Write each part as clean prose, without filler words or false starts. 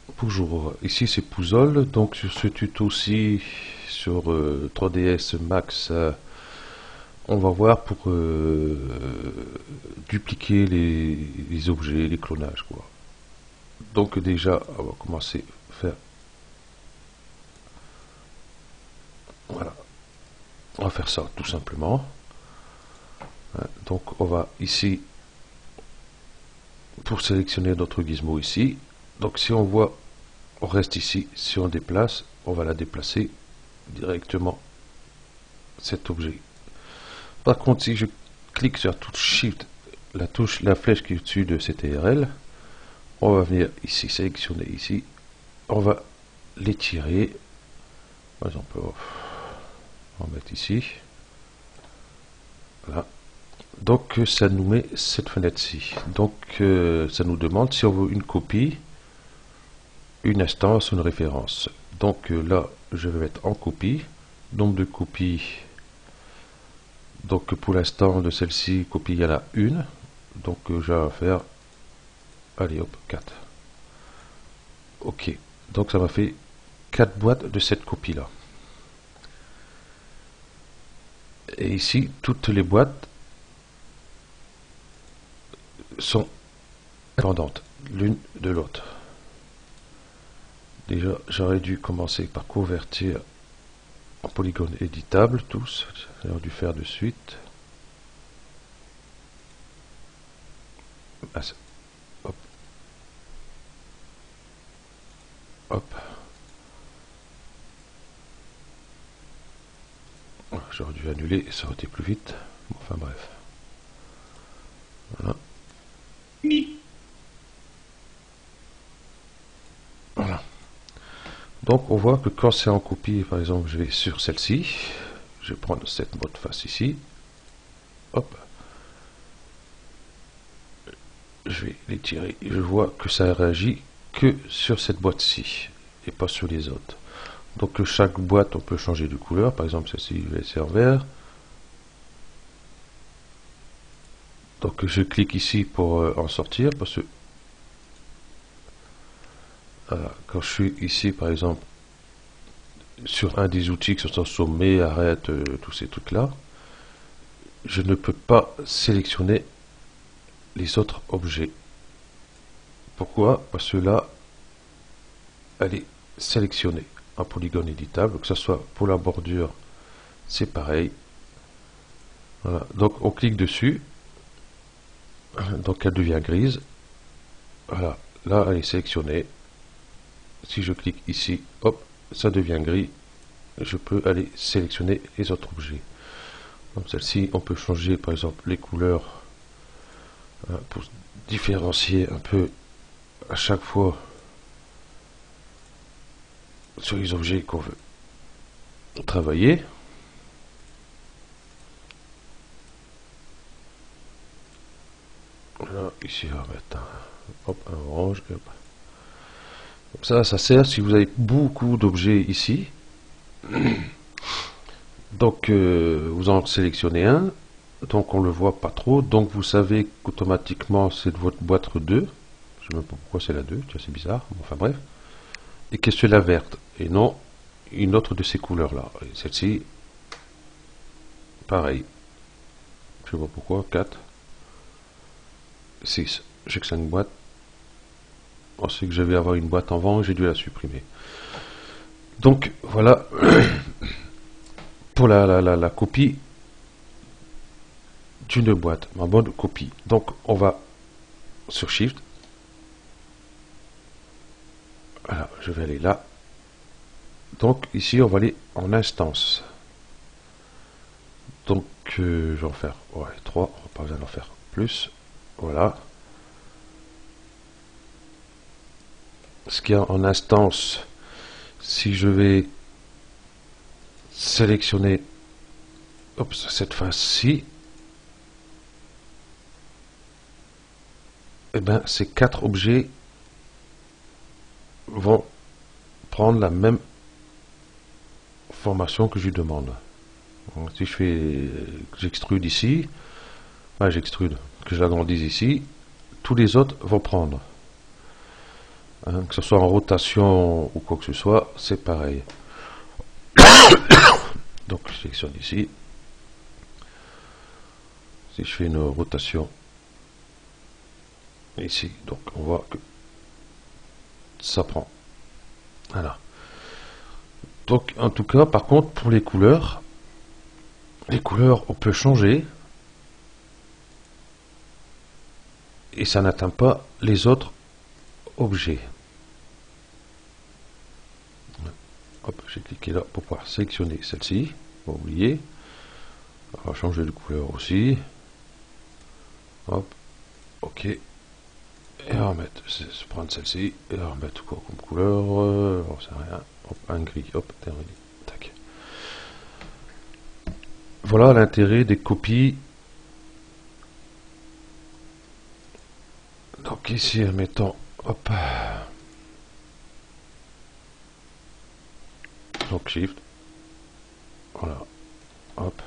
Bonjour, ici c'est Pouzol. Donc sur ce tuto-ci sur 3ds Max, on va voir pour dupliquer les objets, les clonages quoi. Donc déjà, on va commencer à faire, voilà, on va faire ça tout simplement. Donc on va ici pour sélectionner notre gizmo ici. Donc si on voit, on reste ici. Si on déplace, on va la déplacer directement cet objet. Par contre, si je clique sur la touche Shift, la flèche qui est au-dessus de CTRL, on va venir ici, sélectionner ici, on va l'étirer. Par exemple, on va mettre ici. Voilà. Donc ça nous met cette fenêtre-ci. Donc ça nous demande si on veut une copie, une instance, une référence. Donc là, je vais mettre en copie, nombre de copies. Donc pour l'instant de celle-ci, copie, il y en a une. Donc je vais faire, allez hop, 4. Ok, donc ça m'a fait 4 boîtes de cette copie-là. Et ici, toutes les boîtes sont indépendantes l'une de l'autre. Déjà, j'aurais dû commencer par convertir en polygone éditable tous. J'aurais dû faire de suite. Hop. Hop. J'aurais dû annuler, ça aurait été plus vite. Bon, enfin bref. Voilà. Voilà. Donc on voit que quand c'est en copie, par exemple, je vais sur celle-ci. Je vais prendre cette boîte face ici. Hop. Je vais l'étirer. Je vois que ça réagit que sur cette boîte-ci et pas sur les autres. Donc chaque boîte, on peut changer de couleur. Par exemple, celle-ci, je vais laisser en vert. Donc je clique ici pour en sortir parce que quand je suis ici, par exemple, sur un des outils qui sont en sommet, arrête, tous ces trucs-là, je ne peux pas sélectionner les autres objets. Pourquoi? Parce que là, elle est sélectionnée en polygone éditable, que ce soit pour la bordure, c'est pareil. Voilà. Donc on clique dessus, donc elle devient grise. Voilà, là elle est sélectionnée. Si je clique ici, hop, ça devient gris. Je peux aller sélectionner les autres objets. Donc celle-ci, on peut changer par exemple les couleurs pour différencier un peu à chaque fois sur les objets qu'on veut travailler. Là, ici, on va mettre un orange. Et hop. Comme ça sert si vous avez beaucoup d'objets ici. Donc, vous en sélectionnez un. Donc, on ne le voit pas trop. Donc, vous savez qu'automatiquement, c'est de votre boîte 2. Je ne sais même pas pourquoi c'est la 2. C'est bizarre. Enfin, bref. Et que c'est la verte. Et non une autre de ces couleurs-là. Celle-ci, pareil. Je ne sais pas pourquoi. 4. 6. J'ai que 5 boîtes. On sait que je vais avoir une boîte en vent. J'ai dû la supprimer. Donc, voilà. Pour la copie d'une boîte, ma bonne copie. Donc on va sur Shift. Voilà, je vais aller là. Donc ici on va aller en instance. Donc je vais en faire 3, on n'a pas besoin d'en faire plus. Voilà. Ce qu'il y a en instance, si je vais sélectionner cette face-ci, et bien ces 4 objets vont prendre la même formation que je lui demande. Donc, si je fais, j'extrude ici, j'extrude, que je l'agrandisse ici, tous les autres vont prendre. hein, que ce soit en rotation ou quoi que ce soit, c'est pareil. Donc je sélectionne ici. Si je fais une rotation ici, donc on voit que ça prend. Voilà. Donc en tout cas, par contre, pour les couleurs on peut changer et ça n'atteint pas les autres objets. Hop, j'ai cliqué là pour pouvoir sélectionner celle-ci. Pas oublier. On va changer de couleur aussi. Hop, ok. Et on va mettre, prendre celle-ci et on va mettre quoi comme couleur, on sait rien. Hop, un gris, hop, terminé. Tac. Voilà l'intérêt des copies. Donc ici, mettons, hop. Donc Shift. Voilà. Hop.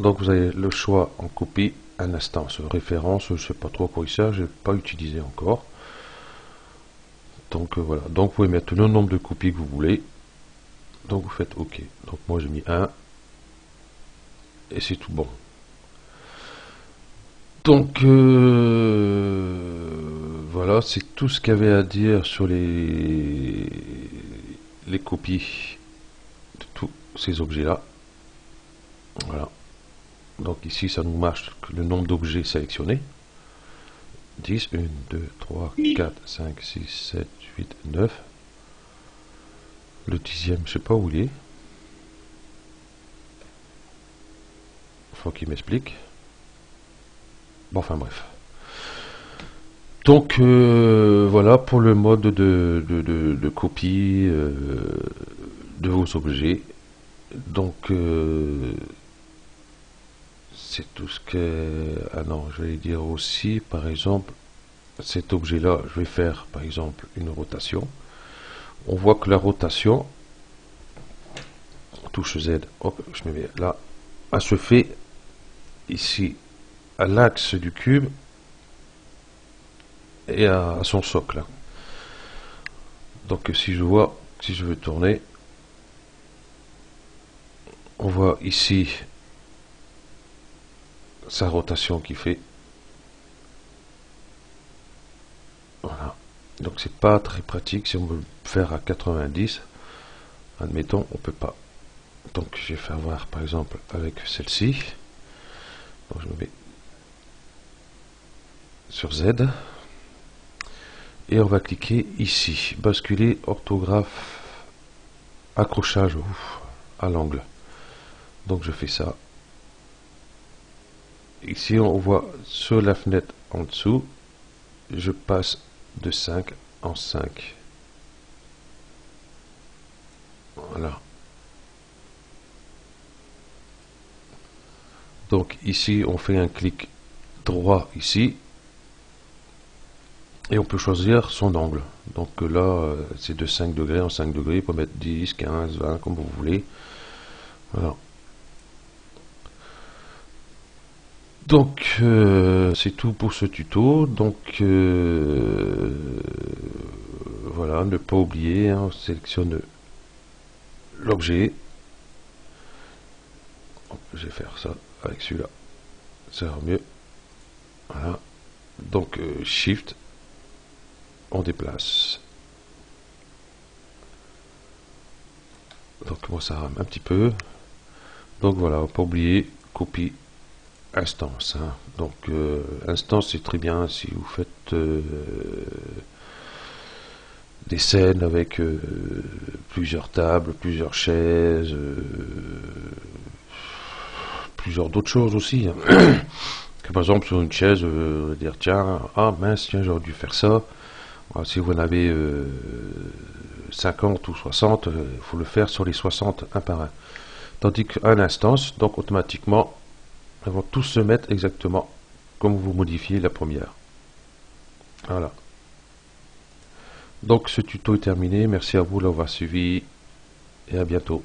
Donc vous avez le choix en copie, un instance, référence, je ne sais pas trop à quoi il sert, je n'ai pas utilisé encore. Donc voilà. Donc vous pouvez mettre le nombre de copies que vous voulez. Donc vous faites OK. Donc moi j'ai mis 1. Et c'est tout bon. Donc voilà, c'est tout ce qu'il y avait à dire sur les copies de tous ces objets-là. Voilà. Donc ici, ça nous marche le nombre d'objets sélectionnés. 10, 1, 2, 3, 4, 5, 6, 7, 8, 9. Le 10e, je sais pas où il est. Faut qu'il m'explique. Bon, enfin bref. Donc voilà pour le mode de copie de vos objets. Donc c'est tout ce que... Ah non, je vais dire aussi, par exemple, cet objet-là, je vais faire par exemple une rotation. On voit que la rotation, touche Z, hop, je me mets là, elle se fait ici à l'axe du cube et à son socle. Donc si je vois, si je veux tourner, on voit ici sa rotation qui fait. Voilà. Donc c'est pas très pratique si on veut le faire à 90. Admettons, on peut pas. Donc je vais faire voir par exemple avec celle-ci. Donc je me mets sur Z. Et on va cliquer ici. Basculer orthographe accrochage à l'angle. Donc je fais ça. Ici on voit sur la fenêtre en dessous, je passe de 5 en 5. Voilà. Donc ici on fait un clic droit ici et on peut choisir son angle. Donc là c'est de 5 degrés en 5 degrés, on peut mettre 10, 15, 20 comme vous voulez. Voilà. Donc c'est tout pour ce tuto. Donc voilà, ne pas oublier, hein, on sélectionne l'objet. Je vais faire ça avec celui-là, ça ira mieux. Voilà. Donc Shift, on déplace. Donc moi ça rame un petit peu. Donc voilà, pas oublier copie instance. Hein. Donc instance c'est très bien si vous faites des scènes avec plusieurs tables, plusieurs chaises, plusieurs d'autres choses aussi. Hein. Que par exemple sur une chaise, dire tiens, ah mince, tiens j'aurais dû faire ça. Alors, si vous en avez 50 ou 60, il faut le faire sur les 60 un par un. Tandis qu'un instance, donc automatiquement, elles vont tous se mettre exactement comme vous modifiez la première. Voilà. Donc ce tuto est terminé. Merci à vous d'avoir suivi et à bientôt.